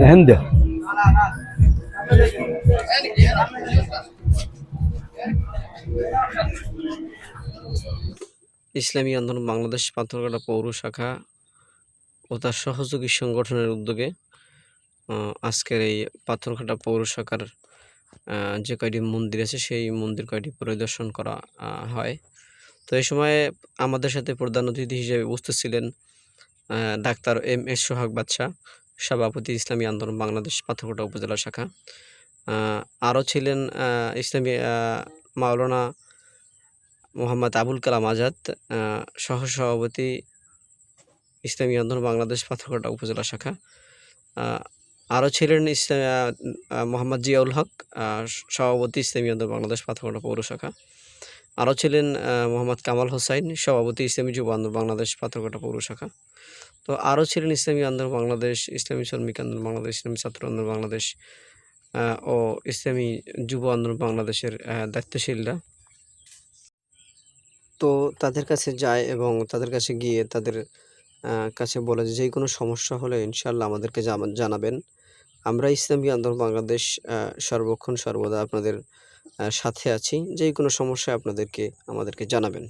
هند. ইসলামী আন্দোলন বাংলাদেশ পাথরঘাটা পৌর শাখা ও তার সহযোগী সংগঠনের উদ্যোগে আজকের এই পাথরঘাটা পৌর শাখার যে কয়টি মন্দির আছে সেই মন্দির কয়টি পরিদর্শন করা হয়। তো এই সময় আমাদের সাথে প্রধান অতিথি হিসেবে উপস্থিত ছিলেন ডাক্তার এম.এস. সোহাগ বাদশা, সভাপতি ইসলামী আন্দোলন বাংলাদেশ পাথরঘাটা উপজেলা শাখা। আরও ছিলেন ইসলামী মাওলানা মোহাম্মদ আবুল কালাম আজাদ, সহসভাপতি ইসলামী আন্দোলন বাংলাদেশ পাথরঘাটা উপজেলা শাখা। আরও ছিলেন মোহাম্মদ জিয়াউল হক, সভাপতি ইসলামী আন্দোলন বাংলাদেশ পাথরঘাটা পৌর শাখা। আরও ছিলেন মোহাম্মদ কামাল হোসাইন, সভাপতি ইসলামী যুব আন্দোলন বাংলাদেশ পাথরঘাটা পৌর শাখা। তো আরও ছিলেন ইসলামী আন্দোলন বাংলাদেশ, ইসলামী শ্রমিক আন্দোলন বাংলাদেশ, ইসলামী ছাত্র আন্দোলন বাংলাদেশ ও ইসলামী যুব আন্দোলন বাংলাদেশের দায়িত্বশীলরা। তো তাদের কাছে যায় এবং তাদের কাছে গিয়ে তাদের কাছে বলে যে কোনো সমস্যা হলে ইনশাআল্লাহ আমাদেরকে জানাবেন। আমরা ইসলামী আন্দোলন বাংলাদেশ সর্বক্ষণ সর্বদা আপনাদের সাথে আছি। কোনো সমস্যায় আমাদেরকে জানাবেন।